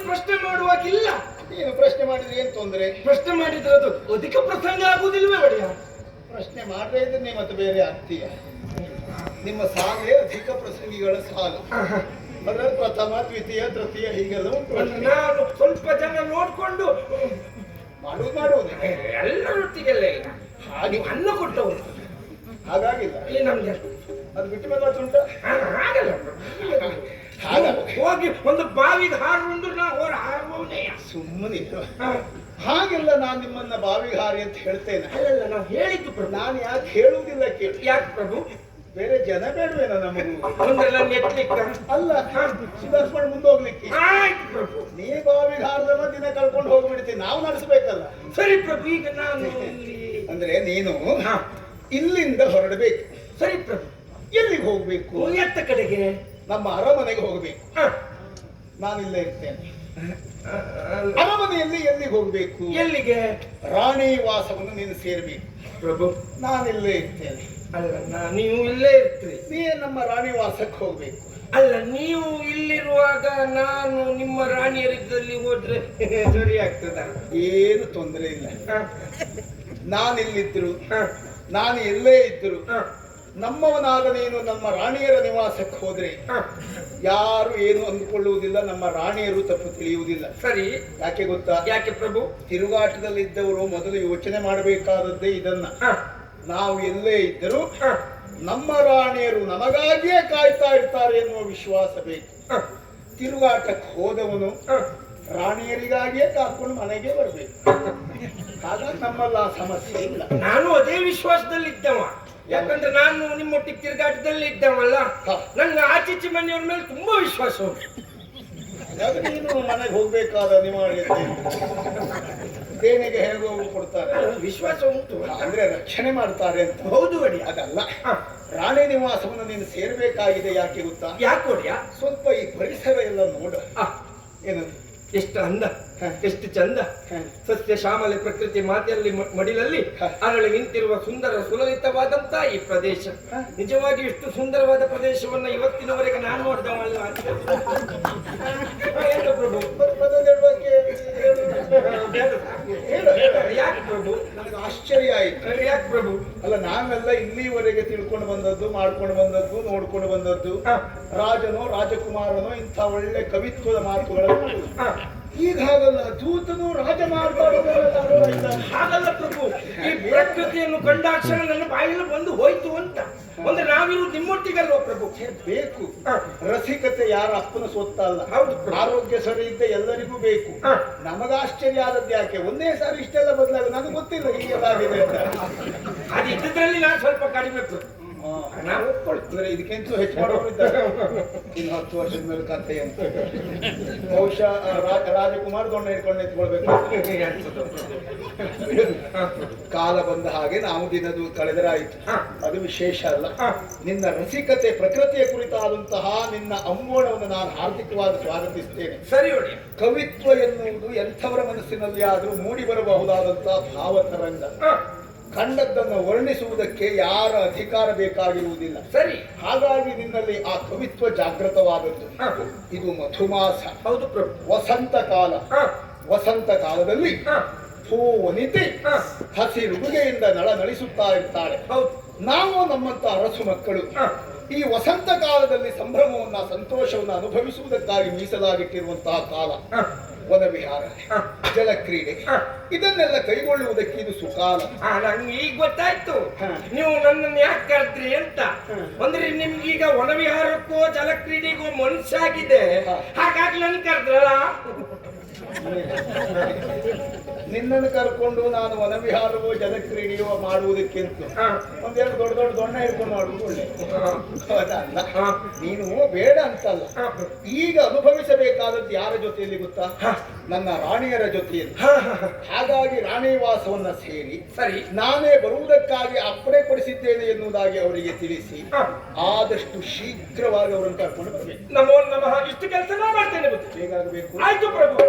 ಪ್ರಶ್ನೆ ಮಾಡುವಾಗಿಲ್ಲ. ನೀನು ಪ್ರಶ್ನೆ ಮಾಡಿದ್ರೆ ಏನ್ ತೊಂದ್ರೆ? ಪ್ರಶ್ನೆ ಮಾಡಿದ್ರೆ ಅದು ಅಧಿಕ ಪ್ರಸಂಗ ಆಗುವುದಿಲ್ವೇ ಒಡೆಯ? ಪ್ರಶ್ನೆ ಮಾಡದೇ ಇದ್ರೆ ನೀವು ಮತ್ತೆ ಬೇರೆ ಆಗ್ತೀಯ. ನಿಮ್ಮ ಸಾಲೇ ಅಧಿಕ ಪ್ರಸಂಗಿಗಳ ಸಾಲು. ಅದರಲ್ಲಿ ಪ್ರಥಮ, ದ್ವಿತೀಯ, ತೃತೀಯ ಹೀಗೆಲ್ಲ ಉಂಟು. ನಾನು ಸ್ವಲ್ಪ ಜನ ನೋಡ್ಕೊಂಡು ಮಾಡುವುದು ಎಲ್ಲರೊಟ್ಟಿಗೆಲ್ಲ ಹಾಗೆ ಅನ್ನ ಕೊಟ್ಟವರು. ಹಾಗಾಗಿಲ್ಲ ಈ ನಮ್ಗೆ ಅದು ಬಿಟ್ಟು ಮೇಲೆ ಉಂಟ ಆಗಲ್ಲ. ಹೋಗಿ ಒಂದು ಬಾವಿಗೆ ಹಾರುಂದ್ರೆ ನಾವು ಹೊರ ಹಾರುವವನೇ. ಸುಮ್ಮನೆ ಹಾಗೆಲ್ಲ ನಾನು ನಿಮ್ಮನ್ನ ಬಾವಿಗೆ ಹಾರಿ ಅಂತ ಹೇಳ್ತೇನೆ. ಅಲ್ಲಲ್ಲ, ನಾವು ಹೇಳಿದ್ದು ಪ್ರಭು. ನಾನು ಯಾಕೆ ಹೇಳುವುದಿಲ್ಲ ಕೇಳಿ. ಯಾಕೆ ಪ್ರಭು? ಬೇರೆ ಜನ ಬೇಡವೇನೋ ನಮಗೂ ಒಂದೆಲ್ಲ ನೆಟ್ಲಿಕ್ಕೆ ಅಲ್ಲ, ಸುಧಾರಿಸ್ಕೊಂಡು ಮುಂದೆ ಹೋಗ್ಲಿಕ್ಕೆ. ಆಯ್ತು ಪ್ರಭು. ನೀ ಬಾವಿಗೆ ಹಾರದವ ದಿನ ಕಳ್ಕೊಂಡು ಹೋಗ್ಬಿಡ್ತೀನಿ, ನಾವು ನಡೆಸಬೇಕಲ್ಲ. ಸರಿ ಪ್ರಭು. ಈಗ ನಾನು ಅಂದ್ರೆ ನೀನು ಇಲ್ಲಿಂದ ಹೊರಡಬೇಕು. ಸರಿ ಪ್ರಭು. ಎಲ್ಲಿಗೆ ಹೋಗ್ಬೇಕು? ಎತ್ತ ಕಡೆಗೆ? ನಮ್ಮ ಅರಮನೆಗೆ ಹೋಗ್ಬೇಕು. ನಾನಿಲ್ಲೇ ಇರ್ತೇನೆ. ಅರಮನೆಯಲ್ಲಿ ಎಲ್ಲಿಗೆ ಹೋಗ್ಬೇಕು? ಎಲ್ಲಿಗೆ? ರಾಣಿ ವಾಸವನ್ನು ನೀನು ಸೇರ್ಬೇಕು ಪ್ರಭು. ನಾನಿಲ್ಲೇ ಇರ್ತೇನೆ. ಅಲ್ಲ, ನೀವು ಇಲ್ಲೇ ಇರ್ತೀರಿ. ನೀ ನಮ್ಮ ರಾಣಿ ವಾಸಕ್ಕೆ ಹೋಗ್ಬೇಕು. ಅಲ್ಲ, ನೀವು ಇಲ್ಲಿರುವಾಗ ನಾನು ನಿಮ್ಮ ರಾಣಿಯರಿದ್ದಲ್ಲಿ ಹೋದ್ರೆ ಸರಿ ಆಗ್ತದ? ಏನು ತೊಂದರೆ ಇಲ್ಲ. ನಾನಿಲ್ಲಿದ್ರು, ನಾನು ಎಲ್ಲೇ ಇದ್ರು, ನಮ್ಮವನಾದ ನೀನು ನಮ್ಮ ರಾಣಿಯರ ನಿವಾಸಕ್ಕೆ ಹೋದ್ರೆ ಯಾರು ಏನು ಅಂದುಕೊಳ್ಳುವುದಿಲ್ಲ, ನಮ್ಮ ರಾಣಿಯರು ತಪ್ಪು ತಿಳಿಯುವುದಿಲ್ಲ. ಸರಿ. ಯಾಕೆ ಗೊತ್ತಾ? ಯಾಕೆ ಪ್ರಭು? ತಿರುಗಾಟದಲ್ಲಿದ್ದವರು ಮೊದಲು ಯೋಚನೆ ಮಾಡಬೇಕಾದದ್ದೇ ಇದನ್ನ. ನಾವು ಎಲ್ಲೇ ಇದ್ದರೂ ನಮ್ಮ ರಾಣಿಯರು ನಮಗಾಗಿಯೇ ಕಾಯ್ತಾ ಇರ್ತಾರೆ ಎನ್ನುವ ವಿಶ್ವಾಸ ಬೇಕು. ತಿರುಗಾಟಕ್ಕೆ ಹೋದವನು ರಾಣಿಯರಿಗಾಗಿಯೇ ಕಾಕೊಂಡು ಮನೆಗೆ ಬರಬೇಕು. ಹಾಗಾಗಿ ನಮ್ಮಲ್ಲ ಸಮಸ್ಯೆ ಇಲ್ಲ. ನಾನು ಅದೇ ವಿಶ್ವಾಸದಲ್ಲಿದ್ದವ. ಯಾಕಂದ್ರೆ ನಾನು ನಿಮ್ಮೊಟ್ಟಿಗೆ ತಿರುಗಾಟದಲ್ಲಿ ಇದ್ದವಲ್ಲ, ನಂಗೆ ಆಚೀಚೆ ಮನೆಯವ್ರ ಮೇಲೆ ತುಂಬಾ ವಿಶ್ವಾಸ ಉಂಟು. ನೀನು ಮನೆಗೆ ಹೋಗ್ಬೇಕಾದ ಅನಿವಾರ್ಯತೆ ದೇಣಿಗೆ ಹೇಗೋ ಕೊಡ್ತಾರೆ, ವಿಶ್ವಾಸ ಉಂಟು. ಅಂದ್ರೆ ರಕ್ಷಣೆ ಮಾಡ್ತಾರೆ ಅಂತ. ಹೌದು ಅಡಿ. ಅದಲ್ಲ, ರಾಣಿ ನಿವಾಸವನ್ನು ನೀನು ಸೇರ್ಬೇಕಾಗಿದೆ. ಯಾಕೆ ಗೊತ್ತಾ? ಯಾಕೆ ಒಡಿಯ? ಸ್ವಲ್ಪ ಈ ಪರಿಸರ ಎಲ್ಲ ನೋಡ. ಏನದು ಎಷ್ಟು ಅಂದ, ಎಷ್ಟು ಚಂದ. ಸಸ್ಯ ಶ್ಯಾಮಲೆ ಪ್ರಕೃತಿ ಮಾತೆಯಲ್ಲಿ ಮಡಿಲಲ್ಲಿ ಅರಳಿ ನಿಂತಿರುವ ಸುಂದರ ಸುಲಲಿತವಾದಂತ ಈ ಪ್ರದೇಶ. ನಿಜವಾಗಿ ಎಷ್ಟು ಸುಂದರವಾದ ಪ್ರದೇಶವನ್ನ ಇವತ್ತಿನವರೆಗೆ ನಾನು ನೋಡಿದವಲ್ಲ. ಪ್ರಭು, ಯಾಕೆ ಪ್ರಭು? ನನಗೆ ಆಶ್ಚರ್ಯ ಆಯ್ತು. ಯಾಕೆ ಪ್ರಭು? ಅಲ್ಲ, ನಾವೆಲ್ಲ ಇಲ್ಲಿವರೆಗೆ ತಿಳ್ಕೊಂಡು ಬಂದದ್ದು, ಮಾಡ್ಕೊಂಡು ಬಂದದ್ದು, ನೋಡ್ಕೊಂಡು ಬಂದದ್ದು, ರಾಜನೋ ರಾಜಕುಮಾರನೋ ಇಂಥ ಒಳ್ಳೆ ಕವಿತ್ವದ ಮಾತುಗಳನ್ನು. ಈಗ ಹಾಗಲ್ಲ, ದೂತನು ರಾಜ ಮಾತಾಡೋದಲ್ಲ. ಹಾಗಲ್ಲ ಪ್ರಭು. ಈ ಪ್ರಕೃತಿಯನ್ನು ಕಂಡಾಕ್ಷಣ ನನ್ನ ಬಾಯಲ್ಲಿ ಬಂದು ಹೋಯ್ತು ಅಂತ. ಅಂದ್ರೆ ನಾವಿರುವುದು ನಿಮ್ಮೊಟ್ಟಿಗಲ್ವ ಪ್ರಭು? ಬೇಕು. ರಸಿಕತೆ ಯಾರ ಅಪ್ಪನ ಸೊತ್ತ ಅಲ್ಲ. ಹೌದು. ಆರೋಗ್ಯ ಸರಿ ಇದ್ದ ಎಲ್ಲರಿಗೂ ಬೇಕು. ನಮಗ ಆಶ್ಚರ್ಯ ಆದದ್ದು ಯಾಕೆ? ಒಂದೇ ಸಾರಿ ಇಷ್ಟೆಲ್ಲ ಬದಲಾಗ ನನಗೆ ಗೊತ್ತಿಲ್ಲ ಹೀಗೆಲ್ಲ ಆಗಿದೆ ಅಂತ. ಅದು ಇದ್ದದ್ರಲ್ಲಿ ನಾನು ಸ್ವಲ್ಪ ಕಡಿಮೆ ನಾವು ಒಪ್ಕೊಳ್ತಿದ್ರೆ ಇದಕ್ಕಿಂತ ಹೆಚ್ಚು ಮಾಡೋರಿದ್ದಾರೆ. ಇನ್ನು 10 ವರ್ಷದ ಮೇಲೆ ಕಥೆ ಅಂತ. ಬಹುಶಃ ರಾಜಕುಮಾರ್ ದೊಡ್ಡ ಇಟ್ಕೊಂಡು ನಿಂತ್ಕೊಳ್ಬೇಕು. ಕಾಲ ಬಂದ ಹಾಗೆ ನಾವು ದಿನದು ಕಳೆದರಾಯಿತು, ಅದು ವಿಶೇಷ ಅಲ್ಲ. ನಿನ್ನ ರಸಿಕತೆ, ಪ್ರಕೃತಿಯ ಕುರಿತಾದಂತಹ ನಿನ್ನ ಅಂಬೋಣವನ್ನು ನಾನು ಹಾರ್ದಿಕವಾಗಿ ಸ್ವಾಗತಿಸ್ತೇನೆ. ಸರಿ ಒಳ್ಳೆ. ಕವಿತ್ವ ಎನ್ನುವುದು ಎಂಥವರ ಮನಸ್ಸಿನಲ್ಲಿ ಆದರೂ ಮೂಡಿ ಬರಬಹುದಾದಂತಹ ಭಾವತರಂಗ. ಕಂಡದ್ದನ್ನು ವರ್ಣಿಸುವುದಕ್ಕೆ ಯಾರ ಅಧಿಕಾರ ಬೇಕಾಗಿರುವುದಿಲ್ಲ. ಸರಿ. ಹಾಗಾಗಿ ನಿನ್ನಲ್ಲಿ ಆ ಕವಿತ್ವ ಜಾಗೃತವಾದದ್ದು. ಇದು ಮಧುಮಾಸ. ಹೌದು ಪ್ರಭು. ವಸಂತ ಕಾಲ. ವಸಂತ ಕಾಲದಲ್ಲಿ ಹೂವನಿತೆ ಹಸಿರುಡುಗೆಯಿಂದ ನಳಿಸುತ್ತಾ ಇರ್ತಾಳೆ. ನಾವು ನಮ್ಮಂತ ಅರಸು ಮಕ್ಕಳು ಈ ವಸಂತ ಕಾಲದಲ್ಲಿ ಸಂಭ್ರಮವನ್ನ, ಸಂತೋಷವನ್ನ ಅನುಭವಿಸುವುದಕ್ಕಾಗಿ ಮೀಸಲಾಗಿಟ್ಟಿರುವಂತಹ ಕಾಲ. ವನವಿಹಾರ, ಜಲಕ್ರೀಡೆ, ಇದನ್ನೆಲ್ಲ ಕೈಗೊಳ್ಳುವುದಕ್ಕೆ ಇದು ಸುಕಾಲ. ನಂಗೆ ಈಗ ಗೊತ್ತಾಯ್ತು ನೀವು ನನ್ನನ್ನು ಯಾಕೆ ಕರೆದ್ರಿ ಅಂತ. ಅಂದ್ರೆ ನಿಮ್ಗೀಗ ವನವಿಹಾರಕ್ಕೋ ಜಲಕ್ರೀಡೆಗೋ ಮನಸ್ಸಾಗಿದೆ, ಹಾಗಾಗಿ ನನ್ ಕರೆದ್ರಲ್ಲ. ನಿನ್ನನ್ನು ಕರ್ಕೊಂಡು ನಾನು ವನವಿಹಾರವೋ ಜಲಕ್ರೀಡೆಯೋ ಮಾಡುವುದಕ್ಕಿಂತ ಒಂದೆರಡು ದೊಡ್ಡ ದೊಡ್ಡ ದೊಣ್ಣೆ ಹಿಡ್ಕೊಂಡು ಮಾಡುವುದು ಒಳ್ಳೆ. ಅದಲ್ಲ, ನೀನು ಬೇಡ ಅಂತಲ್ಲ. ಈಗ ಅನುಭವಿಸಬೇಕಾದದ್ದು ಯಾರ ಜೊತೆಯಲ್ಲಿ ಗೊತ್ತಾ? ನನ್ನ ರಾಣಿಯರ ಜೊತೆಯಲ್ಲಿ. ಹಾಗಾಗಿ ರಾಣಿ ವಾಸವನ್ನ ಸೇರಿ ಸರಿ ನಾನೇ ಬರುವುದಕ್ಕಾಗಿ ಅಪ್ಪಣೆ ಕೊಡಿಸಿದ್ದೇನೆ ಎನ್ನುವುದಾಗಿ ಅವರಿಗೆ ತಿಳಿಸಿ ಆದಷ್ಟು ಶೀಘ್ರವಾಗಿ ಅವರನ್ನು ಕರ್ಕೊಂಡು ಬರಬೇಕು. ನಮೋ ನಮಃ. ಇಷ್ಟು ಕೆಲಸ ನಾ ಮಾಡ್ತೇನೆ. ಹೇಗಾಗಬೇಕು? ಆಯ್ತು ಪ್ರಭು.